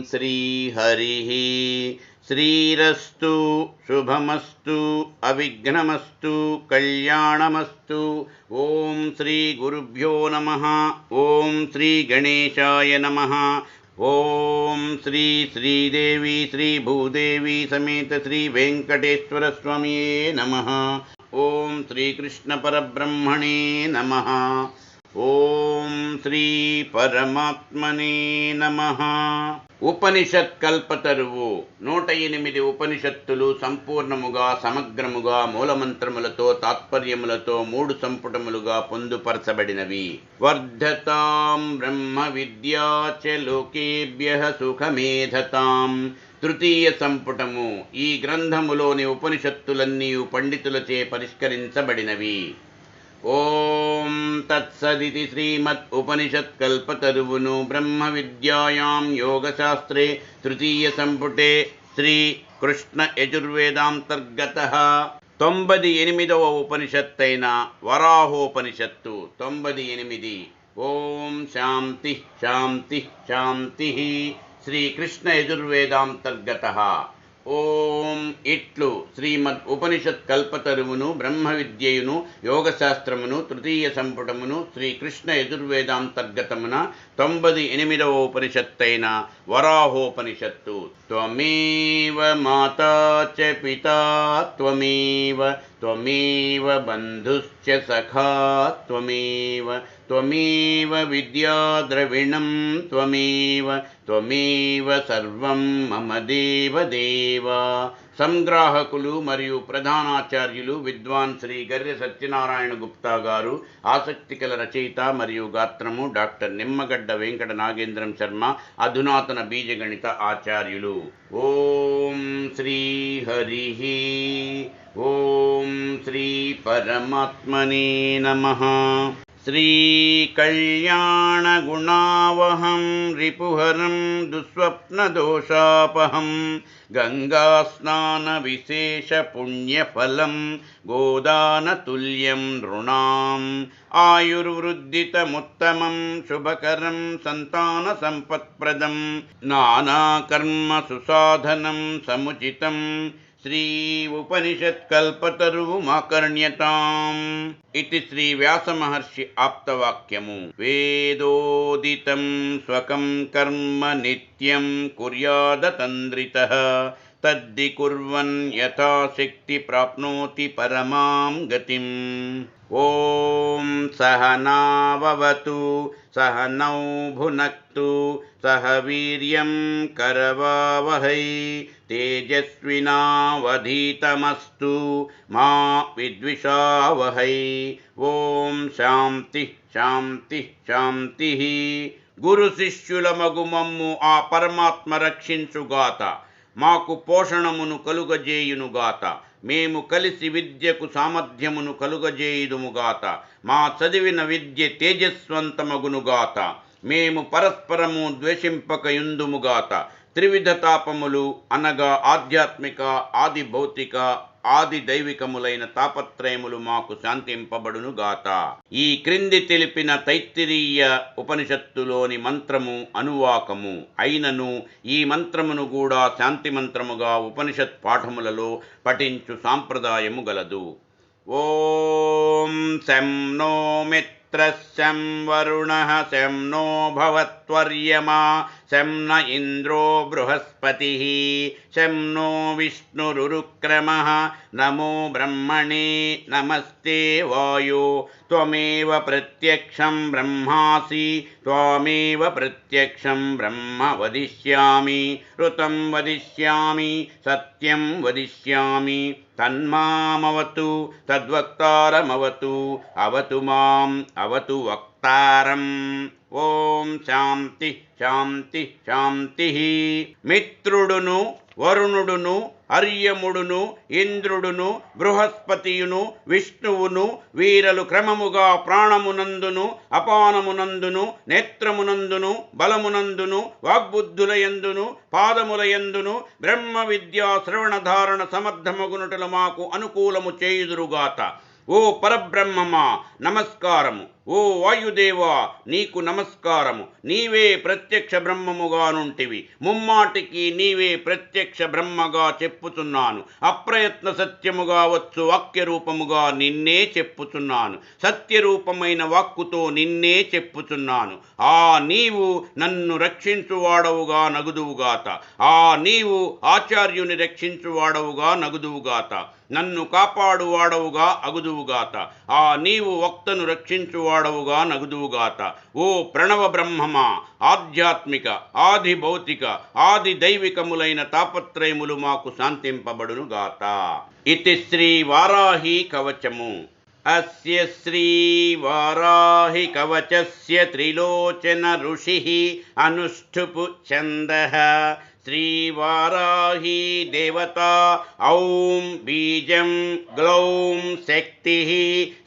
శ్రీహరిః శ్రీరస్తు శుభమస్తు అవిఘ్నమస్తు కళ్యాణమస్తు. ఓం శ్రీ గురుభ్యో నమః. ఓం శ్రీ గణేశాయ నమః. ఓం శ్రీ శ్రీదేవి శ్రీ భూదేవి సమేత శ్రీ వెంకటేశ్వర స్వామియే నమః. ఓం శ్రీకృష్ణ పరబ్రహ్మణే నమః. ఓం శ్రీ పరమాత్మనే నమః. ఉపనిషత్ కల్పతరువు 108 ఉపనిషత్తులు సంపూర్ణముగా సమగ్రముగా మూలమంత్రములతో తాత్పర్యములతో 3 సంపుటములుగా పొందుపరచబడినవి. వర్ధతాం బ్రహ్మ విద్యా చ లోకేభ్యః సుఖమేధతాం. తృతీయ సంపుటము. ఈ గ్రంథములోని ఉపనిషత్తులన్నీ పండితులచే పరిష్కరించబడినవి. ఓం తత్సదితి శ్రీమద్ ఉపనిషత్ కల్పతరువును బ్రహ్మ విద్యాయాం యోగశాస్త్రే తృతీయ సంపుటే శ్రీ కృష్ణ యజుర్వేదాంతర్గతః 98వ ఉపనిషత్తైన వరాహోపనిషత్తు 98. ఓం శాంతి శాంతి శాంతి. శ్రీకృష్ణ యజుర్వేదాంతర్గతః. ఓం ఇట్లు శ్రీమద్ ఉపనిషత్ కల్పతరువును బ్రహ్మ విద్యయును యోగశాస్త్రమును తృతీయ సంపుటమును శ్రీకృష్ణ యజుర్వేదాంతర్గతమున 98వ ఉపనిషత్తైన వరాహోపనిషత్తు. త్వమేవ మాతా చ పితా త్వమేవ త్వమేవ బంధుశ్చ సఖా త్వమేవ త్వమేవ విద్యా ద్రవిణం త్వమేవ త్వమేవ సర్వం మమ దేవదేవ. సంగ్రాహకులు మరియు ప్రధానాచార్యులు విద్వాన్ శ్రీ గర్రె సత్యనారాయణ గుప్తా గారు. ఆసక్తికల రచయిత మరియు గాత్రము డాక్టర్ నిమ్మగడ్డ వెంకట నాగేంద్రం శర్మ, అధునాతన బీజగణిత ఆచార్యులు. ఓం శ్రీ హరిః. ఓం శ్రీ పరమాత్మనే నమః. శ్రీకళ్యాణగుణావహం రిపుహరం దుస్వప్నదోషాపహం గంగాస్నానవిశేషపుణ్యఫలం గోదానతుల్యం నృణాం ఆయుర్వృద్ధితముత్తమం శుభకరం సంతానసంపత్ప్రదం నానాకర్మ సుసాధనం సముచితం శ్రీ ఉపనిషత్ కల్పతరువు మాకర్ణ్యతాం. ఇది శ్రీ వ్యాస మహర్షి ఆప్తవాక్యము. వేదోదితం స్వకం కర్మ నిత్యం కుర్యాదతంద్రితః తద్ధి కుర్వన్ యథాశక్తి ప్రాప్నోతి పరమాం గతిం. ఓం సహనావవతు సహనౌ భునక్తు సహ వీర్యం కరవావహై తేజస్వినావధీతమస్తు మా విద్విషావహై. ఓం శాంతి శాంతి శాంతి. గురు శిష్యుల మగుమమ్ము ఆ పరమాత్మ రక్షించుగాత. మాకు పోషణమును కలుగజేయునుగాత. మేము కలిసి విద్యకు సామర్థ్యమును కలుగజేయుదుముగాత. మా చదివిన విద్య తేజస్వంతమగునుగాత. మేము పరస్పరము ద్వేషింపకయుందుముగాత. త్రివిధ తాపములు అనగా ఆధ్యాత్మిక, ఆది భౌతిక, ఆది దైవికములైన తాపత్రయములు మాకు శాంతింపబడునుగాత. ఈ క్రింది తెలిపిన తైత్తిరీయ ఉపనిషత్తులోని మంత్రము అనువాకము అయినను ఈ మంత్రమును కూడా శాంతి మంత్రముగా ఉపనిషత్ పాఠములలో పఠించు సాంప్రదాయము గలదు. ఓం శం నో శం వరుణః శం నో భవత్వర్యమా శం న ఇంద్రో బృహస్పతిః శం నో విష్ణురుక్రమః నమో బ్రహ్మణే నమస్తే వాయో త్వమేవ ప్రత్యక్షం బ్రహ్మాసి త్వమేవ ప్రత్యక్షం బ్రహ్మ వదిష్యామి ఋతం వదిష్యామి సత్యం వదిష్యామి తన్మామవతు తద్వక్తారమవతు అవతు మాం అవతు వక్తారం. ఓం శాంతి శాంతి శాంతి. మిత్రుడును వరుణుడును అర్యముడును ఇంద్రుడును బృహస్పతియును విష్ణువును వీరలు క్రమముగా ప్రాణమునందును అపానమునందును నేత్రమునందును బలమునందును వాగ్బుద్ధులయందును పాదములయందును బ్రహ్మ విద్యా శ్రవణధారణ సమర్థమగునుటలు మాకు అనుకూలము చేయుదురుగాత. ఓ పరబ్రహ్మమా నమస్కారము. ఓ వాయుదేవా, నీకు నమస్కారము. నీవే ప్రత్యక్ష బ్రహ్మముగానుంటివి. ముమ్మాటికి నీవే ప్రత్యక్ష బ్రహ్మగా చెప్పుతున్నాను. అప్రయత్న సత్యముగా వచ్చు వాక్యరూపముగా నిన్నే చెప్పుతున్నాను. సత్యరూపమైన వాక్కుతో నిన్నే చెప్పుతున్నాను. ఆ నీవు నన్ను రక్షించువాడవుగా నగుదువుగాత. ఆ నీవు ఆచార్యుని రక్షించువాడవుగా నగుదువుగాత. నన్ను కాపాడువాడవుగా అగుదువుగాత. ఆ నీవు వక్తను రక్షించువాడవుగా నగుదువుగాత. ఓ ప్రణవ బ్రహ్మమా, ఆధ్యాత్మిక, ఆది భౌతిక, ఆది దైవికములైన తాపత్రయములు మాకు శాంతింపబడునుగాత. ఇతి శ్రీ వారాహి కవచము. అస్య శ్రీ వారాహి కవచస్య త్రిలోచన ఋషిః అనుష్ఠుపు ఛందః. శ్రీవారాహీ దేవతా ఔం బీజం గ్లౌం శక్తిః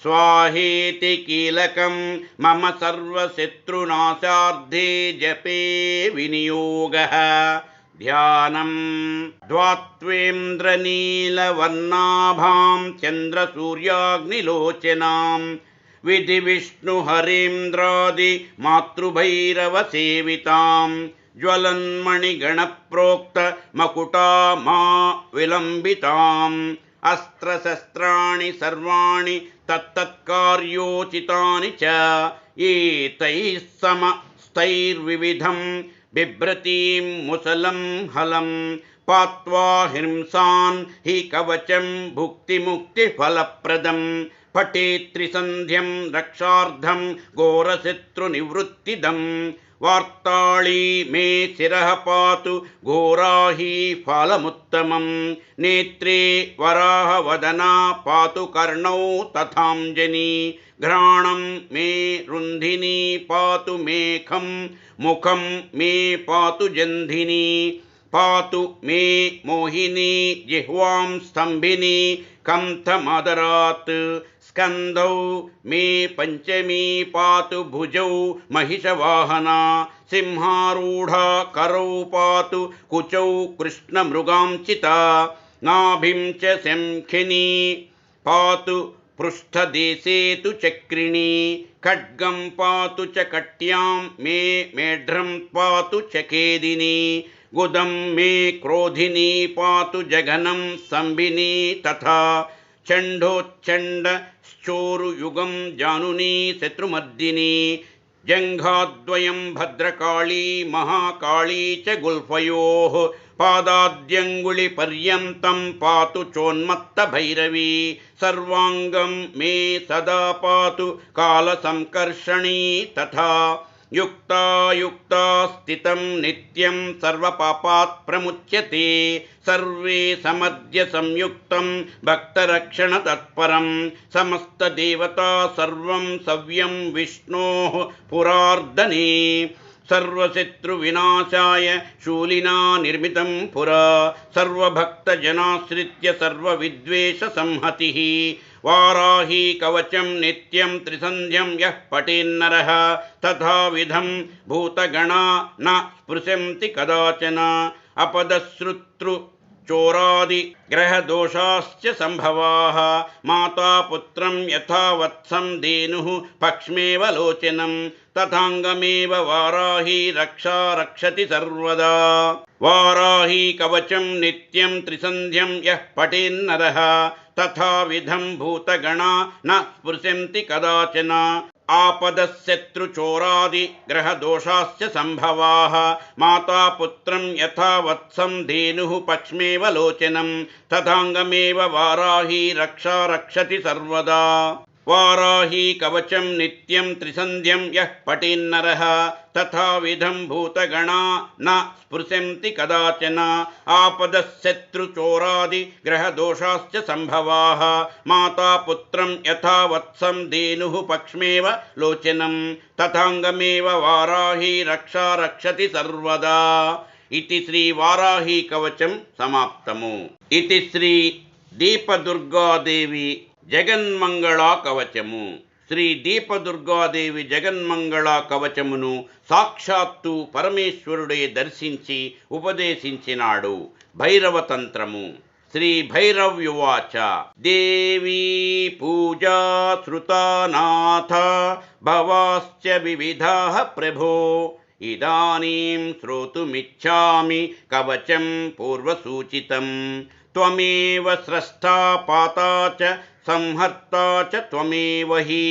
స్వాహేతి కీలకం మమ సర్వశత్రునాశార్థే జపే వినియోగః. ధ్యానం ద్వాత్వేంద్రనీలవర్ణాభాం చంద్రసూర్యాగ్నిలోచనాం విధి విష్ణుహరేంద్రాది మాతృభైరవ సేవితాం జ్వలన్మణిగణప్రోక్త మకుటా మా విలంబితాం. అస్త్రశస్త్రాణి సర్వాణి తత్తత్కార్యోచితాని చ ఏతైః సమస్తైర్వివిధం బిభ్రతీం ముసలం హలం. పాత్వా హింసాన్ హి కవచం భుక్తిముక్తి ఫలప్రదం. పఠేత్ త్రిసంధ్యం రక్షార్థం ఘోరశత్రునివృత్తిదం. వార్తాళీ మే శిరః పాతు ఘోరాహీ ఫలముత్తమం. నేత్రే వరాహవదనా పాతు కర్ణౌ తథాంజనీ. ఘ్రాణం మే రుంధినీ పాతు మేఘం. ముఖం మే పాతు జంధినీ. పాతు మే మోహినీ జిహ్వాం స్తంభినీ కంఠమదరాత్. స్కంధౌ మే పంచమీ పాతు భుజౌ మహిషవాహనా. సింహారూఢా కరౌ పాతు కుచౌ కృష్ణమృగాంచితా. నాభిం చ శంఖినీ పాతు పృష్ఠదేశే తు చక్రిణీ. ఖడ్గం పాతు చ కట్యాం మే మేఢ్రం పాతు చ ఖేదినీ. గుదం మే క్రోధినీ పాతు జఘనం సంభినీ తథా. చండోచ్చండ చోరుయుగం జానునీ శత్రుమర్దినీ. జంఘాద్వయం భద్రకాళీ మహాకాళీ చ గుల్ఫయోః. పాదాద్యంగుళిపర్యంతం పాతు చోన్మత్తభైరవీ. సర్వాంగం మే సదా పాతు కాలసంకర్షణీ తథా. యుక్తాయుక్తా స్థితం నిత్యం సర్వపాపాత్ ప్రముచ్యతే. సర్వే సమర్ధ్య సంయుక్తం భక్తరక్షణ తత్పరం. సమస్తదేవతా సర్వం సవ్యం విష్ణోః పురార్దనే. సర్వశత్రువినాశాయ శూలినా నిర్మితం పురా. సర్వభక్తజనాశ్రిత్య సర్వవిద్వేష సంహతిః. వారాహీ కవచం నిత్యం త్రిసంధ్యం యః పఠేన్నరః తథావిధం భూతగణా న స్పృశంతి కదాచన. అపదశ్రుతృ చోరాది గ్రహదోషాశ్చ సంభవాః. మాతాపుత్రం యథా వత్సం ధేనుః పక్ష్మేవ లోచనం. తథాంగమేవ వారాహీ రక్షా రక్షతి సర్వదా. వారాహీ కవచం నిత్యం త్రిసంధ్యం యః పఠేన్నరః తథావిధం భూతగణా న స్పృశంతి కదాచన. ఆపదశత్రుచోరాది గ్రహదోషాశ్చ సంభవాః. మాతాపుత్రం యథా వత్సం ధేనుః పక్ష్మేవ లోచనం. తథాంగమేవ వారాహీ రక్షా రక్షతి సర్వదా. వారాహీ కవచం నిత్యం త్రిసంధ్యం యః పఠేన్నరః తథావిధం భూతగణా న స్పృశంతి కదాచన. ఆపదశత్రుచోరాది గ్రహదోషాశ్చ సంభవాః. మాతాపుత్రం యథా వత్సం ధేనుః పక్ష్మేవ లోచనం. తథాంగమేవ వారాహీ రక్షా రక్షతి సర్వదా. ఇతి శ్రీ వారాహీ కవచం సమాప్తము. ఇతి శ్రీ దీపదుర్గాదేవి జగన్మంగళా కవచము. శ్రీ దీపదుర్గాదేవి జగన్మంగళా కవచమును సాక్షాత్తు పరమేశ్వరుడే దర్శించి ఉపదేశించినాడు. భైరవతంత్రము. श्रीभैरव्युवाच देवी पूजा श्रुता नाथ भवाश्च विविधाः प्रभो इदानीं श्रोतुमिच्छामि कवचं पूर्वसूचितं त्वमेव स्रष्टा पाता च संहर्ता च त्वमेव हि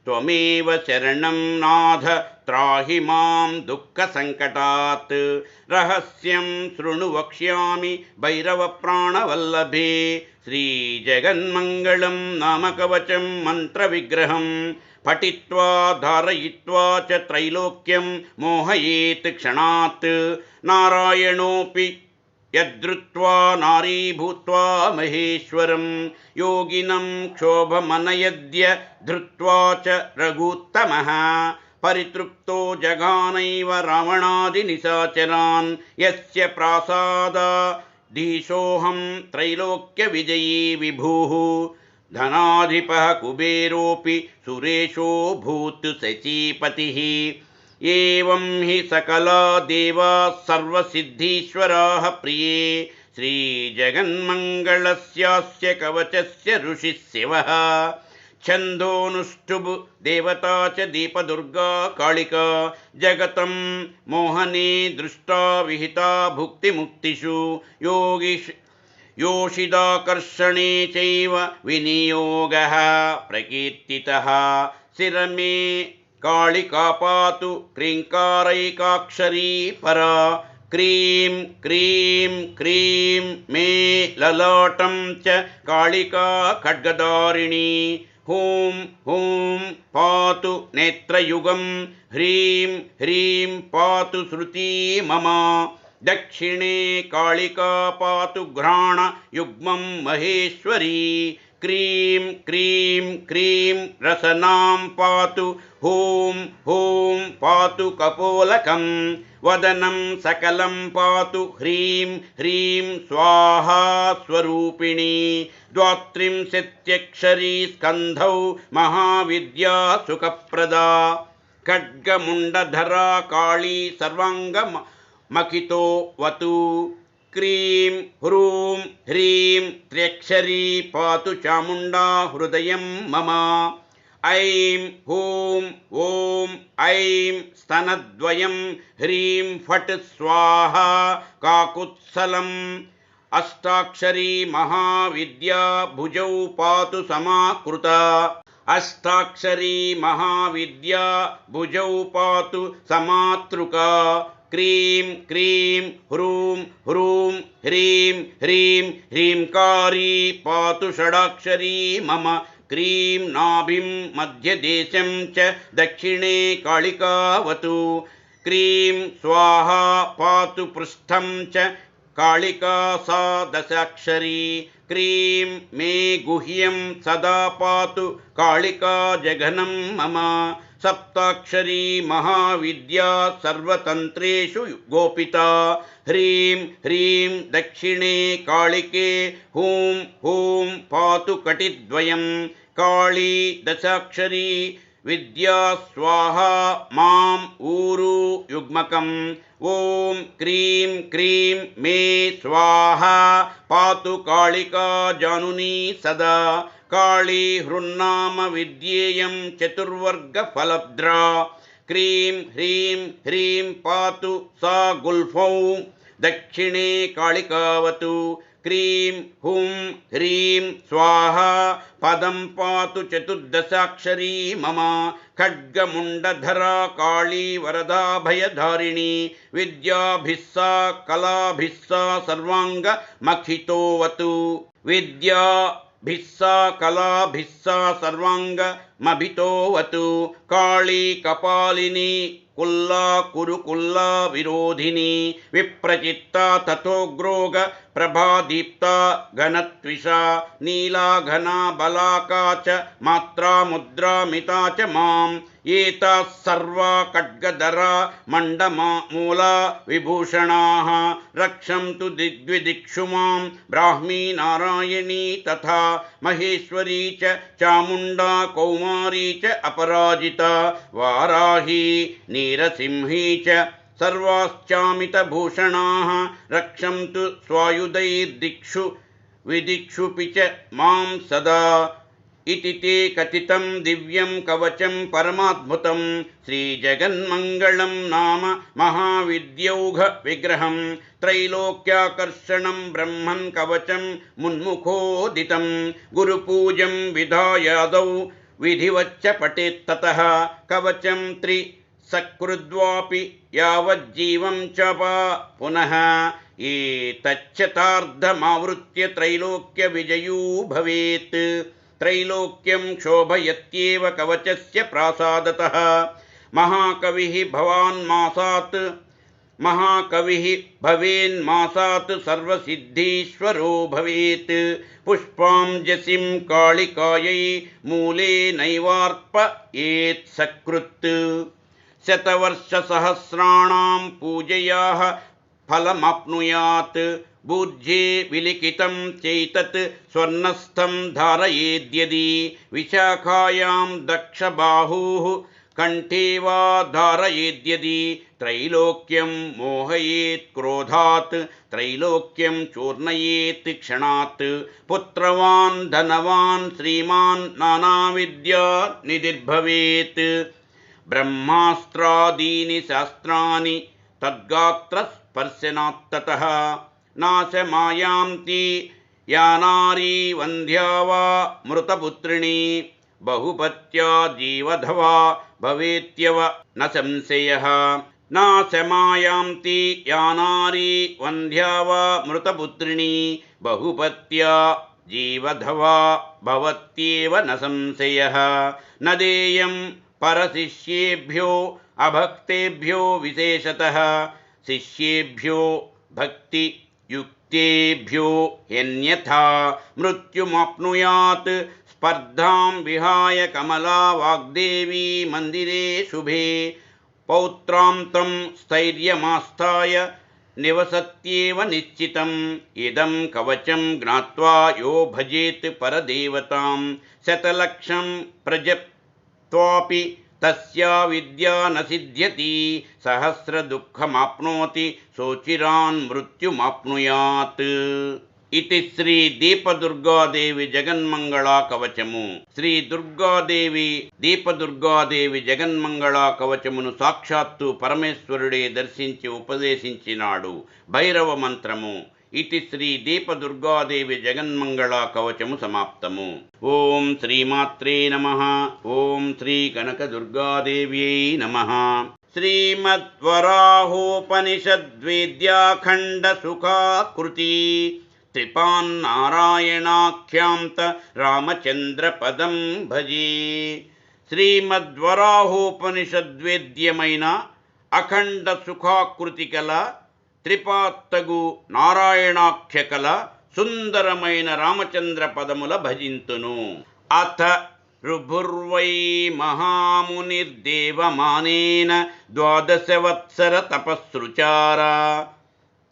त्वमेव शरणं नाथ त्राहि मां दुःखसङ्कटात् रहस्यं शृणु वक्ष्यामि भैरवप्राणवल्लभे श्रीजगन्मङ्गलं नामकवचं मन्त्रविग्रहं पठित्वा धारयित्वा च त्रैलोक्यं मोहयेत् क्षणात् नारायणोऽपि यद्धृत्वा नारी भूत्वा महेश्वरं योगिनं क्षोभमनयद्य धृत्वा च रघुत्तमः परितृप्तो जगानैव रावणादिनिशाचरान् यस्य प्रासादाधीशोऽहं त्रैलोक्यविजयी विभुः धनाधिपः कुबेरोऽपि सुरेशो भूत् शचीपतिः एवं हि सकला देवाः सर्वसिद्धीश्वराः प्रिये श्रीजगन्मङ्गलस्यास्य कवचस्य ऋषिः शिवः छन्दोऽनुष्टुप् देवता च दीपदुर्गा कालिका जगतं मोहने दृष्टा विहिता भुक्तिमुक्तिषु योषिदाकर्षणे चैव विनियोगः प्रकीर्तितः शिरमे कालिका पातु क्रीङ्कारैकाक्षरी परा क्रीं क्रीं क्रीं मे ललाटं च कालिका खड्गधारिणी हूं हूं पातु नेत्रयुगं ह्रीं ह्रीं पातु श्रुती मम दक्षिणे कालिका पातु घ्राणयुग्मं महेश्वरी क्रीं क्रीं क्रीं रसनां पातु हूं हूं पातु कपोलकं वदनं सकलं पातु ह्रीं ह्रीं स्वाहा स्वरूपिणी द्वात्रिंशत्यक्षरी स्कन्धौ महाविद्या सुखप्रदा खड्गमुण्डधरा काली सर्वाङ्गमखितो वतु क्रीं ह्रूं ह्रीं त्र्यक्षरी पातु चामुण्डा हृदयं मम ऐं हूं ॐ ऐं स्तनद्वयं ह्रीं फट् स्वाहा काकुत्स्थलम् अष्टाक्षरी महाविद्या भुजौ पातु समाकृता अष्टाक्षरी महाविद्या भुजौ पातु समातृका क्रीं क्रीं ह्रूं ह्रूं ह्रीं ह्रीं ह्रींकारी पातु षडाक्षरी मम क्रीं नाभिं मध्यदेशं च दक्षिणे कालिकावतु क्रीं स्वाहा पातु पृष्ठं च कालिका सा दशाक्षरी क्रीं मे गुह्यं सदा पातु कालिका जघनं मम सप्ताक्षरी महाविद्या सर्वतन्त्रेषु गोपिता ह्रीं ह्रीं दक्षिणे कालिके हूं हूं पातु कटिद्वयं काली दशाक्षरी विद्या स्वाहा मां ऊरु युग्मकम् ॐ क्रीं क्रीं मे स्वाहा पातु कालिका जानुनी सदा काली हृन्नाम विद्येयं चतुर्वर्गफलद्रा क्रीं ह्रीं ह्रीं पातु सा गुल्फौ दक्षिणे कालिकावतु क्रीं हुं ह्रीं स्वाहा पदं पातु चतुर्दशाक्षरी मम खड्गमुण्डधरा काली वरदाभयधारिणी विद्याभिस्सा कलाभिस्सा सर्वाङ्गमखितोऽवतु विद्याभिस्सा कलाभिस्सा सर्वाङ्गमभितोऽवतु काली कपालिनी कुल्ला कुरुकुल्ला विरोधिनी विप्रचित्ता तथोग्रोग प्रभादीप्ता घनत्विषा नीला घना बलाका च मात्रा मुद्रा मिता च माम् एताः सर्वा खड्गधरा मण्डमूला विभूषणाः रक्षन्तु दिग्विदिक्षु मां ब्राह्मी नारायणी तथा महेश्वरी च चामुण्डा कौमारी च अपराजिता वाराही नीरसिंही च सर्वाश्चामितभूषणाः रक्षन्तु स्वायुधैर्दिक्षु विदिक्षुपि च मां सदा इति ते कथितं दिव्यं कवचं परमाद्भुतं श्रीजगन्मङ्गलं नाम महाविद्यौघविग्रहं त्रैलोक्याकर्षणं ब्रह्मन् कवचं मुन्मुखोदितं गुरुपूजं विधायादौ विधिवच्च पठेत्ततः कवचं त्रिसकृद्वापि यावज्जीवं च पुनः एतच्चतार्धमावृत्य त्रैलोक्यविजयो भवेत् त्रैलोक्यं शोभयत्येव कवचस्य प्रासादतः महाकविः भवेन्मासात् सर्वसिद्धीश्वरो भवेत् पुष्पाञ्जसिं काళిकायै मूले नैवार्पयेत् सकृत् शतवर्षसहस्राणां पूजयाः फलमाप्नुयात् भूज्ये विलिखितं चैतत् स्वर्णस्थं धारयेद्यदि विशाखायां दक्षबाहुः कण्ठे वा धारयेद्यदि त्रैलोक्यं मोहयेत् क्रोधात् त्रैलोक्यं चूर्णयेत् क्षणात् पुत्रवान् धनवान् श्रीमान् नानाविद्यानिधिर्भवेत् ब्रह्मास्त्रादीनि शास्त्राणि तद्गात्रस्पर्शनात्ततः नाशमायान्ति या नारी वन्ध्या वा मृतपुत्रिणी बहुपत्या जीवधवा भवेत्यव न संशयः नाशमायान्ति या नारी वन्ध्या वा मृतपुत्रिणी बहुपत्या जीवधवा भवत्येव न संशयः न देयं परशिष्येभ्यो अभक्तेभ्यो विशेषतः शिष्येभ्यो भक्तियुक्तेभ्यो यन्यथा मृत्युमाप्नुयात् स्पर्धां विहाय कमला वाग्देवी मन्दिरे शुभे पौत्रान्तं स्थैर्यमास्थाय निवसत्येव निश्चितम् इदं कवचं ज्ञात्वा यो भजेत् परदेवतां शतलक्षं प्रजप्त्वापि तस्या विद्या न सिद्ध्यति सहस्रदुःखमाप्नोति सोचिरान् मृत्युमाप्नुयात् इति శ్రీ దీపదుర్గాదేవి జగన్మంగళా కవచము. శ్రీ దుర్గాదేవి దీపదుర్గాదేవి జగన్మంగళా కవచమును సాక్షాత్తు పరమేశ్వరుడే దర్శించి ఉపదేశించినాడు. భైరవ మంత్రము. इति श्री दीपदुर्गादेवी जगन्मंगला कवचमु समाप्तमु. ओम श्रीमात्रे नमः. ओम श्री कनकदुर्गादेव्यै नमः. श्रीमद्वराहोपनिषद्वेद्याखण्डसुखाकृति त्रिपान्नारायणाख्यान्त रामचन्द्रपदं भजे. श्रीमद्वराहोपनिषद्वेद्यమైన అఖండ సుఖాకృతి కల త్రిపాత్తగు నారాయణాఖ్య కల సుందరమైన రామచంద్ర పదముల భజింతును. అథ రుభుర్వై మహామునిర్దేవమానేన ద్వాదశవత్సర తపస్సుచార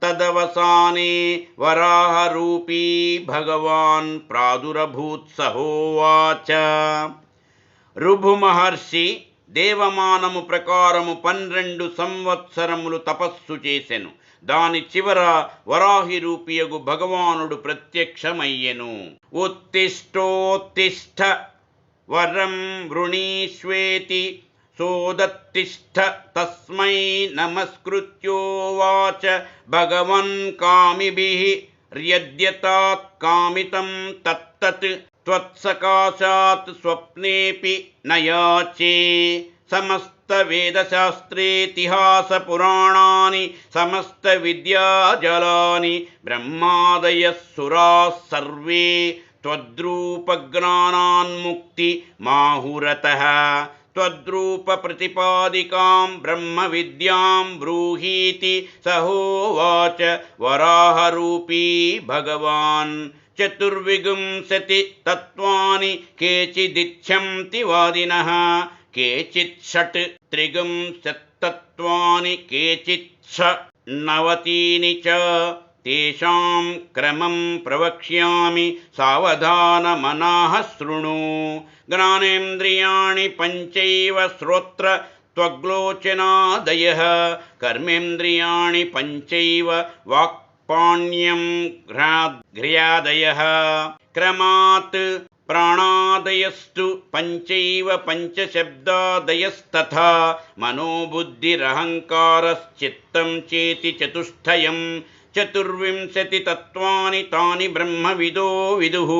తదవసానే వరాహరూపీ భగవాన్ ప్రాదురభూత్సహోవాచ. రుభు మహర్షి దేవమానము ప్రకారము 12 సంవత్సరములు తపస్సు చేసెను. దాని చివర వరాహి రూపియగు భగవానుడు ప్రత్యక్షమయ్యెను. ఉత్తిష్టోత్తిష్ట వరం వృణీష్వేతి సోదత్తిష్ట తస్మై నమస్కృత్యోవాచ భగవన్ కామిభిః యద్యతాత్ కామితం తత్తత్ త్వత్సకాశాత్ స్వప్నేపి నయాచే. సమస్త వేదశాస్త్రేతిహాస పురాణాని సమస్త విద్యాజలాని బ్రహ్మాదయః సురాः సర్వే త్వద్రూపజ్ఞానాన్ముక్తి మాహురతః. త్వద్రూప ప్రతిపాదికాం బ్రహ్మ విద్యాం బ్రూహీతి సహోవాచ వరాహరూపీ భగవాన్. చతుర్వింశతి తత్వాని కేచిదిచ్ఛంతి వాదినః కేచిత్ షట్ త్రిగుంశత్తత్వాని కేచిత్ నవతీని చ. తేషాం క్రమం ప్రవక్ష్యామి సావధానమనః శృణు. జ్ఞానేంద్రియాణి పంచైవ శ్రోత్ర త్వగ్లోచనాదయః కర్మేంద్రియాణి పంచైవ వాక్ पाण्यं घ्र्यादयः क्रमात् प्राणादयस्तु पञ्चैव पञ्चशब्दादयस्तथा मनोबुद्धिरहङ्कारश्चित्तं चेति चतुष्टयं चतुर्विंशतितत्त्वानि तानि ब्रह्मविदो विदुः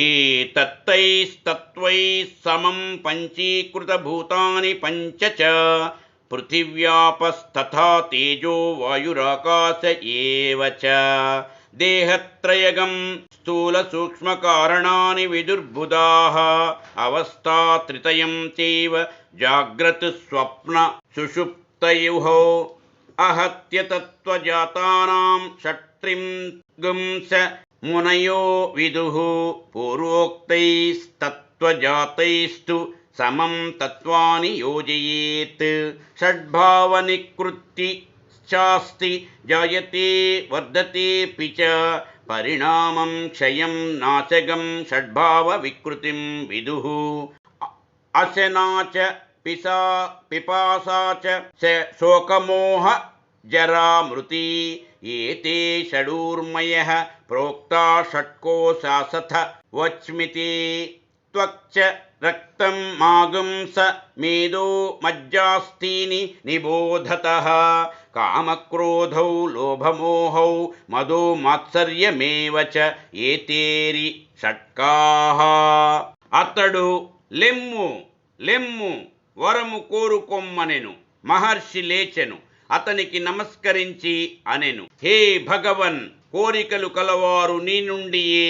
एतत्तैस्तत्त्वैः समं पञ्चीकृतभूतानि पञ्च च पृथिव्यापस्तथा तेजो वायुराकाश एव च देहत्रयगं स्थूलसूक्ष्मकारणानि विदुर्बुधाः अवस्थात्रितयं चैव जाग्रत् स्वप्न सुषुप्तयोः आहत्य तत्त्वजातानां षट्त्रिंगुंस मुनयो विदुः पूर्वोक्तैस्तत्त्वजातैस्तु समं तत्त्वानि योजयेत् षड्भावनिकृति शास्ति जायते वर्धतेऽपि च परिणामं क्षयं नाशगं षड्भावविकृतिं विदुः अशना च पिपासा च शोकमोह जरा मृति एते षडूर्मयः प्रोक्ता षट्कोशासथ वच्मिते त्वक्च रक्तं मागुंस मेदो मज्जास्तीनि निबोधतः कामक्रोधौ लोभमोहौ मदो मात्सर्यमेव च एतेरि షట్కాః అతడు లెమ్ము లెమ్ము వరము కోరుకొమ్మనెను. మహర్షి లేచెను, అతనికి నమస్కరించి అనెను, హే భగవన్, కోరికలు కలవారు నీ నుండియే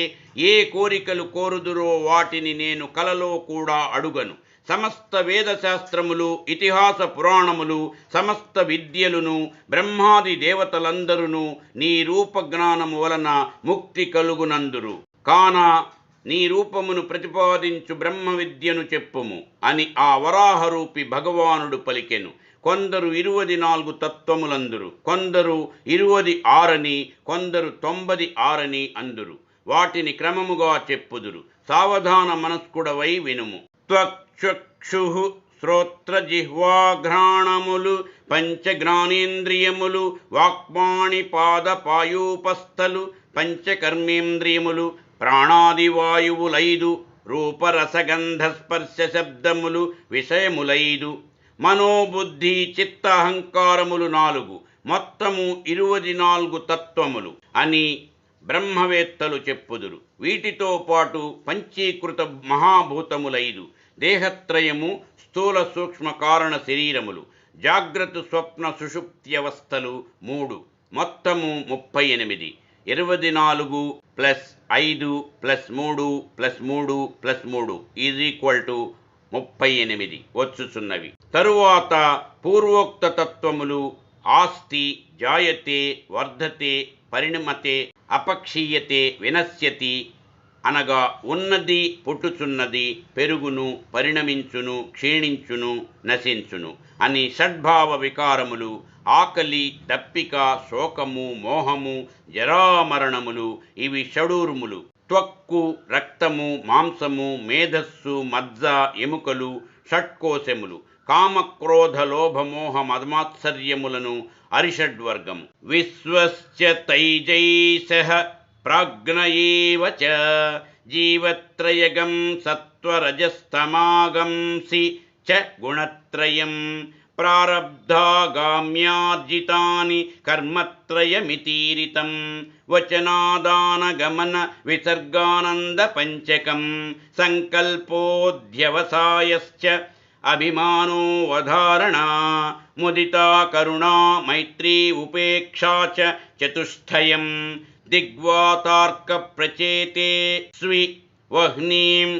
ఏ కోరికలు కోరుదురో వాటిని నేను కలలో కూడా అడుగను. సమస్త వేదశాస్త్రములు, ఇతిహాస పురాణములు, సమస్త విద్యలును, బ్రహ్మాది దేవతలందరూ నీ రూపజ్ఞానము వలన ముక్తి కలుగునందురు. కాన నీ రూపమును ప్రతిపాదించు బ్రహ్మ విద్యను చెప్పుము అని ఆ వరాహరూపి భగవానుడు పలికెను. కొందరు 24 తత్వములందురు, కొందరు 26 కొందరు 96 అందురు. వాటిని క్రమముగా చెప్పుదురు. సావధాన మనస్కుడవై వినుము. త్వక్షుః శ్రోత్ర జిహ్వాఘ్రాణములు పంచజ్ఞానేంద్రియములు వాక్పాణి పాద పాయూపస్థలు పంచకర్మేంద్రియములు ప్రాణాదివాయువులైదు రూపరసగంధ స్పర్శ శబ్దములు విషయములైదు మనోబుద్ధి చిత్త అహంకారములు 4 మొత్తము 24 తత్వములు అని బ్రహ్మవేత్తలు చెప్పుదురు. వీటితో పాటు పంచీకృత మహాభూతములైదు, దేహత్రయము, స్థూల సూక్ష్మ కారణ శరీరములు, జాగ్రత్త స్వప్న సుషుప్త్యవస్థలు 3 మొత్తము 38. 24 ప్లస్ 5 ప్లస్ 3 ప్లస్ 3 ప్లస్ 3 38 వచ్చుచున్నవి. తరువాత పూర్వోక్త తత్వములు ఆస్తి, జాయతే, వర్ధతే, పరిణమతే, అపక్షీయతే, వినశ్యతి అనగా ఉన్నది, పుట్టుచున్నది, పెరుగును, పరిణమించును, క్షీణించును, నశించును అని షడ్భావ వికారములు, ఆకలి, దప్పిక, శోకము, మోహము, జరామరణములు ఇవి షడూర్ములు. త్వక్కు, రక్తము, మాంసము, మేధస్సు, మజ్జ, ఎముకలు షట్కోశములు. కామక్రోధ లోభమోహ మదమాత్సర్యములను అరిషడ్వర్గము. విశ్వశ్చ తైజైసః ప్రాజ్ఞయేవ చ జీవత్రయగం సత్వరజస్తమాగంసి చ గుణత్రయం ప్రారబ్ధాగామ్యార్జితాని కర్మత్రయమితీరితం వచనాదానగమన విసర్గానంద పంచకం సంకల్పోధ్యవసాయశ్చ అభిమానో వధారణా ముదితా కరుణా మైత్రీ ఉపేక్షా చ చతుష్టయం దిగ్వాతార్క ప్రచేతే స్వి వహ్నీం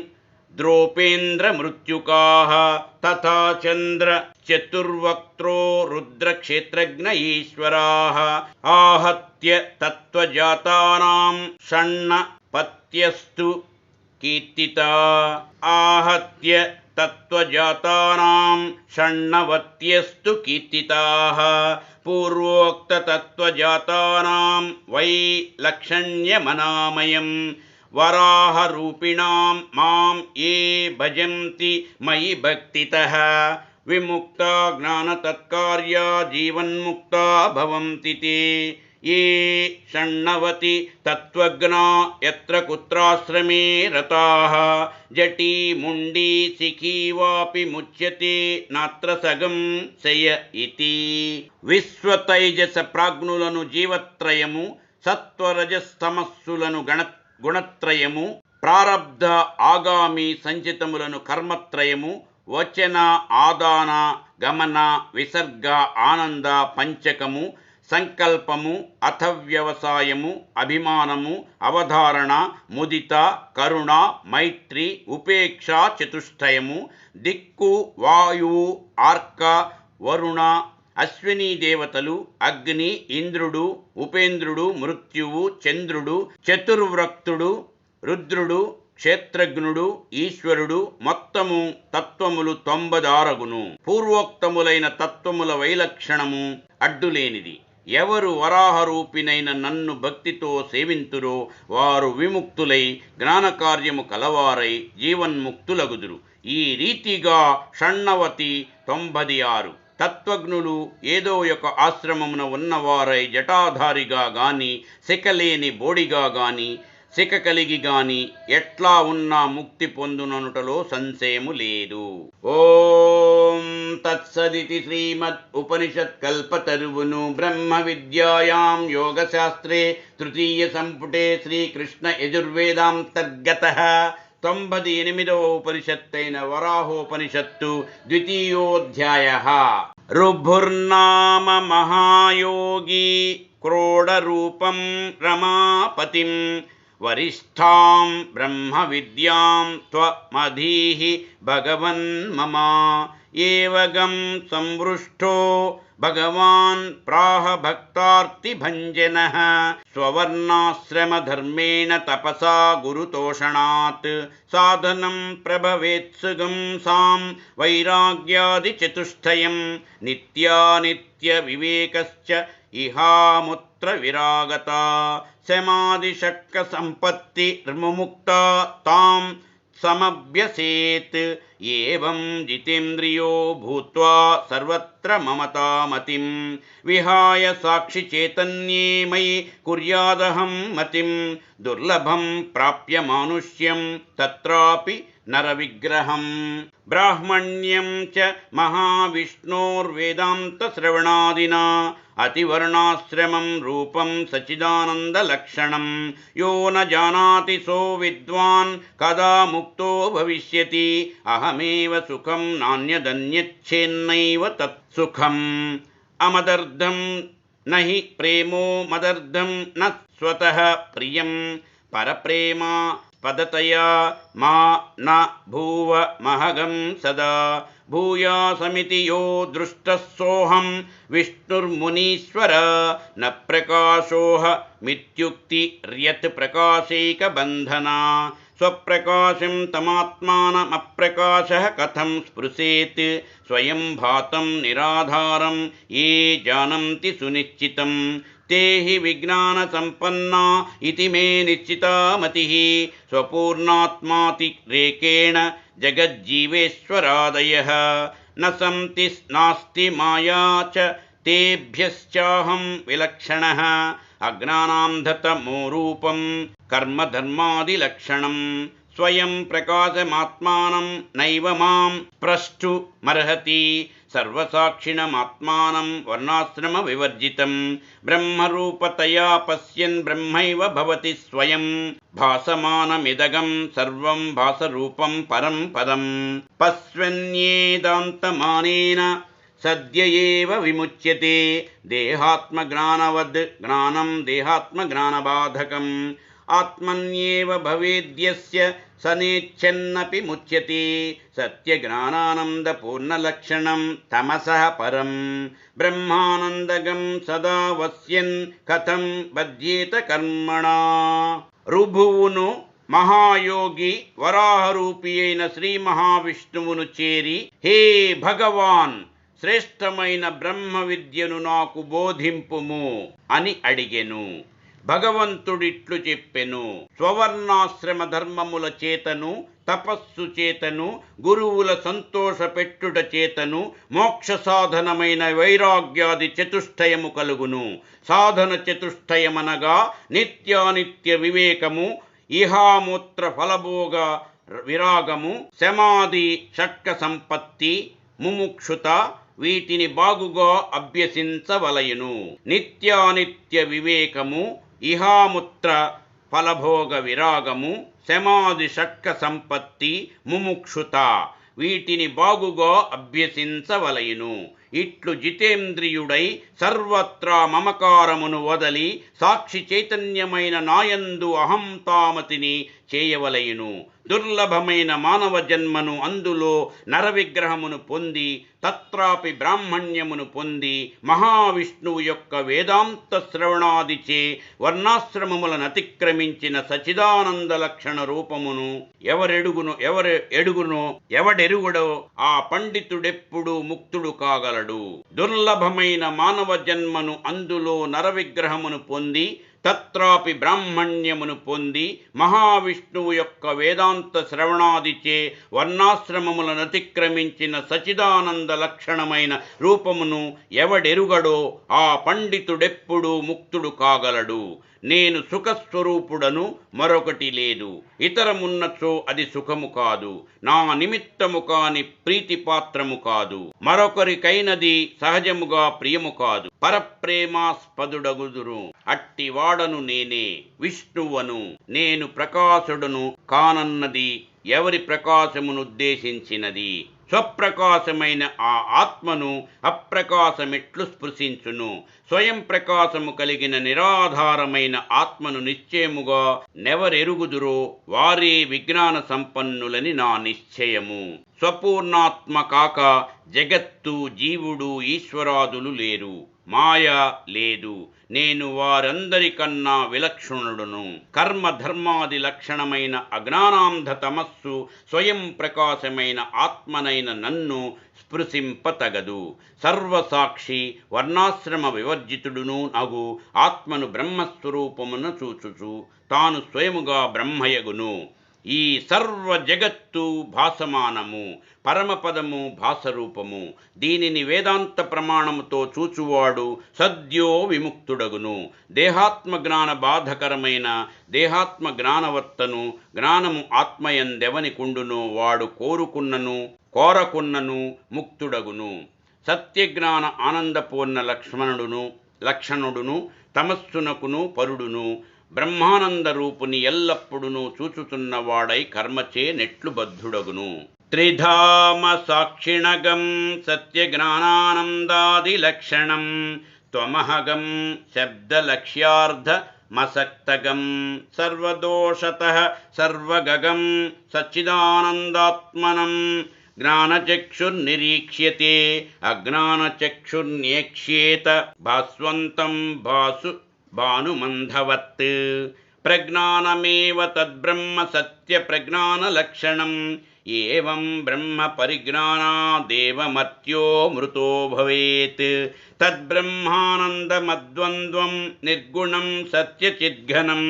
ద్రోపేంద్ర మృత్యుకాః తథా చంద్ర చతుర్వక్త్రో రుద్రక్షేత్రజ్ఞ ఈశ్వరాః ఆహత్య తత్వజాతానాం షణ్ణపత్యస్తు కీర్తితా ఆహత్య తత్వజాతానాం షణ్ణవత్యస్తు కీర్తితాః పూర్వోక్త తత్వజాతానాం వై లక్షణ్యమనామయం వరాహరూపిణాం మాం ఏ భజంతి మయి భక్తితః విముక్తా జ్ఞానతత్కార్యా జీవన్ముక్తా భవంతి తే ఏ షణ్ణవతి తత్వజ్ఞా యత్ర కుత్రాశ్రమే రతాః జటీ ముండీ శిఖీ వాపి ముచ్యతే నాత్ర సగం శయ ఇతి. విశ్వతైజస ప్రాజ్ఞులను జీవత్రయము, సత్వరజస్తమస్సులను గుణత్రయము, ప్రారబ్ధ ఆగామి సంచితములను కర్మత్రయము, వచన ఆదాన గమన విసర్గ ఆనంద పంచకము, సంకల్పము అథవ్యవసాయము, అభిమానము, అవధారణ, ముదిత, కరుణ, మైత్రి, ఉపేక్ష చతుష్టయము, దిక్కు, వాయువు, ఆర్క, వరుణ, అశ్వినీ దేవతలు, అగ్ని, ఇంద్రుడు, ఉపేంద్రుడు, మృత్యువు, చంద్రుడు, చతుర్వ్రక్తుడు, రుద్రుడు, క్షేత్రజ్ఞుడు, ఈశ్వరుడు, మొత్తము తత్వములు 96. పూర్వోక్తములైన తత్వముల వైలక్షణము అడ్డులేనిది. ఎవరు వరాహరూపినైన నన్ను భక్తితో సేవింతురో వారు విముక్తులై జ్ఞానకార్యము కలవారై జీవన్ముక్తులగుదురు. ఈ రీతిగా షణ్ణవతి 96 తత్వజ్ఞులు ఏదో ఒక ఆశ్రమమున ఉన్నవారై జటాధారిగా గాని, శిఖలేని బోడిగా గాని, శిఖ కలిగి గాని ఎట్లా ఉన్నా ముక్తి పొందుననుటలో సంశయము లేదు. ఓం తత్సదితి శ్రీమద్ ఉపనిషత్ కల్పతరువును బ్రహ్మ విద్యాయాం యోగశాస్త్రే తృతీయ సంపుటే శ్రీకృష్ణ యజుర్వేదాంతర్గతః 98వ ఉపనిషత్తైన వరాహోపనిషత్తు ద్వితీయోధ్యాయః. రుభుర్నామ మహాయోగి క్రోడరూపం రమాపతిం వరిష్ఠాం బ్రహ్మ విద్యాం త్వమధీః భగవన్ మమ. ఏవగం సంవృష్టో భగవాన్ ప్రాహ భక్తార్తిభంజనః స్వవర్ణాశ్రమధర్మేణ తపసా గురుతోషణాత్ సాధనం ప్రభవేత్సుగం సాం వైరాగ్యాది చతుష్టయం నిత్యానిత్య వివేకశ్చ ఇహాముత్ర విరాగత సమాధిషట్క సంపత్తి ముముక్త తాం సమభ్యసేత్. ఏవం జితేంద్రియో భూత్వా సర్వత్ర మమతామతిం విహాయ సాక్షి చైతన్యే మయి కుర్యాదహం మతిం. దుర్లభం ప్రాప్య మానుష్యం తత్రాపి నరవిగ్రహం. బ్రాహ్మణ్యం చ మహావిష్ణోర్వేదాంత శ్రవణాదినా అతివర్ణాశ్రమం రూపం సచ్చిదానందలక్షణం. యో న జానాతి సో విద్వాన్ కదా ముక్తో భవిష్యతి. అహమేవ సుఖం నాన్యదన్యచ్ఛేన్నైవ తత్సుఖం. అమదర్థం నహి ప్రేమో మదర్థం న స్వతః ప్రియం. పరప్రేమ పదతయా మా న భూవ మహగం సదా. భూయాసమితి యో దృష్టః సోహం విష్ణుర్మునీశ్వర. న ప్రకాశోహ మిత్యుక్తి ర్యత్ ప్రకాశైకబంధనా. స్వప్రకాశం తమాత్మానమప్రకాశః కథం స్పృశేత్. స్వయం భాతం నిరాధారం ఏ జానంతి సునిశ్చితం. ते हि विज्ञानसम्पन्ना इति मे निश्चिता मतिः. स्वपूर्णात्मातिरेकेण जगज्जीवेश्वरादयः न सन्ति नास्ति माया च तेभ्यश्चाहं विलक्षणः. अज्ञानान्धतमोरूपं कर्मधर्मादिलक्षणं. स्वयं प्रकाशमात्मानं नैव मां प्रष्टुमर्हति. सर्वसाक्षिणमात्मानं वर्णाश्रमविवर्जितं. ब्रह्मरूपतया पश्यन् ब्रह्मैव भवति स्वयं. भासमानमिदगं सर्वं भासरूपं परं पदं. पश्यन्येदान्तमानेन सद्य एव विमुच्यते. देहात्मज्ञानवद् ज्ञानं देहात्मज्ञानबाधकम्. आत्मन्येव भवेद्यस्य सनेच्छन्नपि मुच्यते. सत्यज्ञानानन्दपूर्णलक्षणं तमसः परं. ब्रह्मानन्दगं सदा वस्यन् कथं बध्येत कर्मणा. రుభువును మహాయోగి వరాహరూపి అయిన శ్రీ మహావిష్ణువును చేరి, హే భగవాన్, శ్రేష్టమైన బ్రహ్మ విద్యను నాకు బోధింపుము అని అడిగెను. భగవంతుడిట్లు చెప్పెను, స్వవర్ణాశ్రమ ధర్మముల చేతను తపస్సు చేతను గురువుల సంతోషపెట్టుట చేతను మోక్ష సాధనమైన వైరాగ్యాది చతుష్టయము కలుగును. సాధన చతుష్టయమనగా నిత్యానిత్య వివేకము, ఇహామూత్ర ఫలభోగ విరాగము, సమాధి షట్క సంపత్తి, ముముక్షుత, వీటిని బాగుగా అభ్యసించవలయును. నిత్యానిత్య వివేకము, ఇహాముత్ర ఫలభోగ విరాగము, సమాధి షట్క సంపత్తి, ముముక్షుత, వీటిని బాగుగా అభ్యసించవలయును. ఇట్లు జితేంద్రియుడై సర్వత్రా మమకారమును వదలి సాక్షి చైతన్యమైన నాయందు అహంతామతిని చేయవలయును. దుర్లభమైన మానవ జన్మను అందులో నరవిగ్రహమును పొంది తత్రాపి బ్రాహ్మణ్యమును పొంది మహావిష్ణువు యొక్క వేదాంత శ్రవణాదిచే వర్ణాశ్రమములను అతిక్రమించిన సచిదానంద లక్షణ రూపమును ఎవడెరుగుడో ఆ పండితుడెప్పుడు ముక్తుడు కాగలడు. దుర్లభమైన మానవ జన్మను అందులో నరవిగ్రహమును పొంది తత్రాపి బ్రాహ్మణ్యమును పొంది మహావిష్ణువు యొక్క వేదాంత శ్రవణాదిచే వర్ణాశ్రమములను అతిక్రమించిన సచిదానంద లక్షణమైన రూపమును ఎవడెరుగడో ఆ పండితుడెప్పుడు ముక్తుడు కాగలడు. నేను సుఖస్వరూపుడను, మరొకటి లేదు. ఇతరమున్నచో అది సుఖము కాదు, నా నిమిత్తము కాని ప్రీతిపాత్రము కాదు, మరొకరికైనది సహజముగా ప్రియము కాదు. పరప్రేమాస్పదుడగుదురు అట్టి వాడను నేనే, విష్ణువను. నేను ప్రకాశుడును కానన్నది ఎవరి ప్రకాశమునుద్దేశించినది. స్వప్రకాశమైన ఆ ఆత్మను అప్రకాశమెట్లు స్పృశించును. స్వయం ప్రకాశము కలిగిన నిరాధారమైన ఆత్మను నిశ్చయముగా నెవరెరుగుదురో వారే విజ్ఞాన సంపన్నులని నా నిశ్చయము. స్వపూర్ణాత్మ కాక జగత్తు, జీవుడు, ఈశ్వరాదులు లేరు, మాయ లేదు. నేను వారందరికన్నా విలక్షణుడును. కర్మధర్మాది లక్షణమైన అజ్ఞానాంధ తమస్సు స్వయం ప్రకాశమైన ఆత్మనైన నన్ను స్పృశింపతగదు. సర్వసాక్షి వర్ణాశ్రమ వివర్జితుడును అగు ఆత్మను బ్రహ్మస్వరూపమున చూచుచు తాను స్వయముగా బ్రహ్మయగును. ఈ సర్వ జగత్తు భాసమానము, పరమపదము భాసరూపము. దీనిని వేదాంత ప్రమాణముతో చూచువాడు సద్యో విముక్తుడగును. దేహాత్మ జ్ఞాన బాధకరమైన దేహాత్మ జ్ఞానవర్తను జ్ఞానము ఆత్మయందెవని కుండునో వాడు కోరకున్నను ముక్తుడగును. సత్యజ్ఞాన ఆనందపూర్ణ లక్షణుడును తమస్సునకును పరుడును బ్రహ్మానంద రూపుని ఎల్లప్పుడును చూచుతున్నవాడై కర్మచే నెట్లు బద్ధుడగును. త్రిధామ సాక్షిణగం సత్యజ్ఞానానందాది లక్షణం త్వమహగం శబ్దలక్ష్యార్థ మసక్తగం సర్వదోషతః సర్వగగం సచ్చిదానందాత్మనం జ్ఞానచక్షుర్నిరీక్ష్యతే అజ్ఞానచక్షుర్న్యేక్ష్యేత భాస్వంతం భానుమంధవత్ ప్రజ్ఞానమేవ తద్బ్రహ్మ సత్య ప్రజ్ఞానలక్షణం ఏవం బ్రహ్మ పరిజ్ఞానాదేవమర్త్యో మృతో భవేత్ తద్బ్రహ్మానందమద్వంద్వం నిర్గుణం సత్యచిద్ఘనం